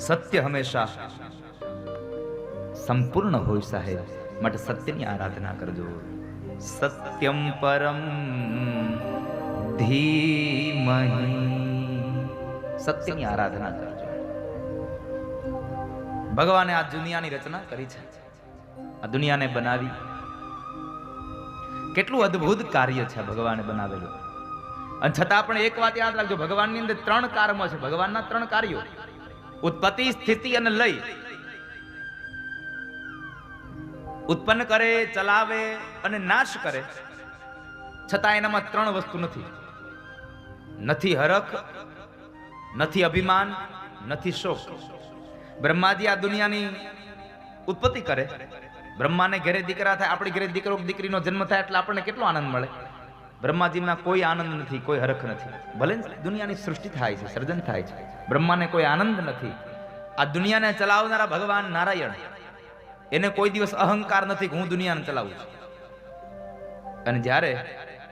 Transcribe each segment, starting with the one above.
સત્ય હંમેશા સંપૂર્ણ હોય સાહેબ, માટે સત્યની આરાધના કરજો. સત્યમ પરમ ધીમહિ, સત્યની આરાધના કરજો. ભગવાને આ દુનિયાની રચના કરી છે, આ દુનિયાને બનાવી. કેટલું અદ્ભુત કાર્ય છે ભગવાને બનાવેલું. અને છતાં પણ એક વાત યાદ રાખજો, ભગવાનની અંદર 3 કર્મ છે. ભગવાનના 3 કાર્યો: ઉત્પત્તિ, સ્થિતિ અને લય. ઉત્પન્ન કરે, ચલાવે અને નાશ કરે. છતાં એનામાં 3 વસ્તુ નથી. નથી હરખ, નથી અભિમાન, નથી શોક. બ્રહ્માજી આ દુનિયાની ઉત્પત્તિ કરે. બ્રહ્માને ઘરે દીકરા થાય, આપણી ઘરે દીકરો દીકરીનો જન્મ થાય એટલે આપણને કેટલો આનંદ મળે. બ્રહ્માજીમાં કોઈ આનંદ નથી, કોઈ હરખ નથી. ભલે દુનિયાની સૃષ્ટિ થાય છે, સર્જન થાય છે, બ્રહ્માને કોઈ આનંદ નથી. આ દુનિયાને ચલાવનારા ભગવાન નારાયણ, એને કોઈ દિવસ અહંકાર નથી કે હું દુનિયાને ચલાવું છું. અને જ્યારે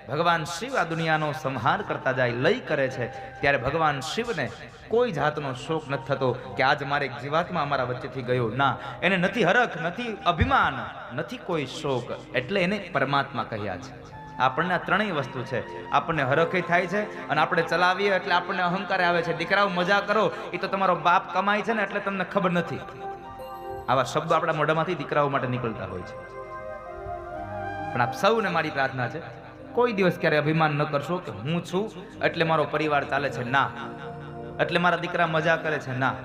ભગવાન શિવ આ દુનિયાનો સંહાર કરતા જાય, લય કરે છે, ત્યારે ભગવાન શિવને કોઈ જાતનો શોક નથી થતો કે આજ મારે એક જીવાત્મા અમારા વચ્ચેથી ગયો. ના, એને નથી હરખ, નથી અભિમાન, નથી કોઈ શોક. એટલે એને પરમાત્મા કહ્યા છે. આપણને આ 3ય વસ્તુ છે. આપણને હરખ થાય છે અને આપણે ચલાવીએ એટલે આપણને અહંકાર આવે છે. દીકરાઓ મજા કરો, એ તો તમારો બાપ કમાય છે ને એટલે તમને ખબર નથી. આવા શબ્દો આપણા મોઢામાંથી દીકરાઓ માટે નીકળતા હોય છે. પણ આપ સૌને મારી પ્રાર્થના છે, કોઈ દિવસ ક્યારે અભિમાન ન કરશો કે હું છું એટલે મારો પરિવાર ચાલે છે. ના, એટલે મારા દીકરા મજા કરે છે. ના.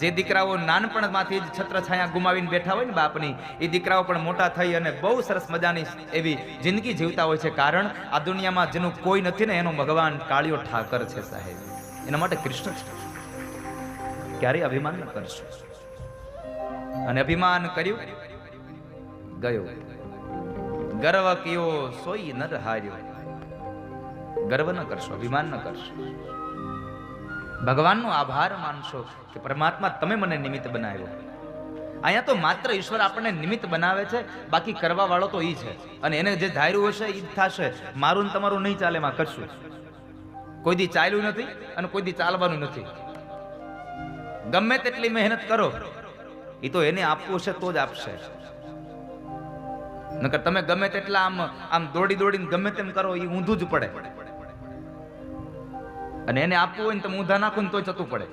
જે દીકરાઓ નાનપણમાંથી જ છત્રછાયા ગુમાવીને બેઠા હોય ને બાપની, એ દીકરાઓ પણ મોટા થઈ અને બહુ સરસ મજાની એવી જિંદગી જીવતા હોય છે. કારણ આ દુનિયામાં જેનું કોઈ નથી ને, એનો ભગવાન કાળિયો ઠાકર છે સાહેબ. એના માટે કૃષ્ણ છે. ક્યારેય અભિમાન ન કરશો. અને અભિમાન કર્યું ગયો. ગર્વ કયો સોઈ નર હાર્યો. ગર્વ ન કરશો, અભિમાન ન કરશો. ભગવાનનો આભાર માનશો કે પરમાત્મા તમે મને નિમિત્ત બનાવ્યો. અહીંયા તો માત્ર ઈશ્વર આપણને નિમિત્ત બનાવે છે, બાકી કરવા વાળો તો ઈ છે. અને એને જે ધાર્યું હશે ઈ જ થશે. મારું ને તમારું નહીં ચાલે એમાં કરશું. કોઈ દી ચાલ્યું નથી અને કોઈ દી ચાલવાનું નથી. ગમે તેટલી મહેનત કરો, એ તો એને આપવું છે તો જ આપશે. નકર તમે ગમે તેટલા આમ દોડી દોડીને ગમે તેમ કરો, એ ઊંધું જ પડે. અને એને આપવું હોય ને તમે ઊંધા નાખો ને તો જતું પડે.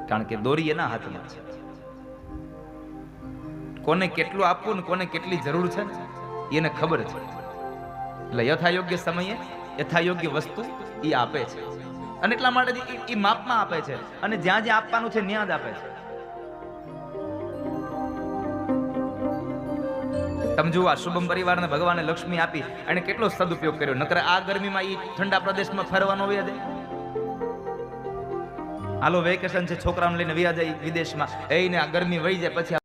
કારણ કે દોરી એના હાથમાં છે. કોને કેટલું આપવું ને કોને કેટલી જરૂર છે એને ખબર છે. એટલે યથાયોગ્ય સમયે યથાયોગ્ય વસ્તુ એ આપે છે. અને એટલા માટે એ માપમાં આપે છે. અને જ્યાં જ્યાં આપવાનું છે ત્યાં જ આપે છે. તમે જુઓ, આ શુભમ પરિવારને ભગવાને લક્ષ્મી આપી, એને કેટલો સદુપયોગ કર્યો. નકર આ ગરમીમાં એ ઠંડા પ્રદેશમાં ફરવાનો વયા જાય. હાલો વેકેશન છે, છોકરાઓને લઈને વયા જાય વિદેશમાં, એને આ ગરમી વહી જાય, પછી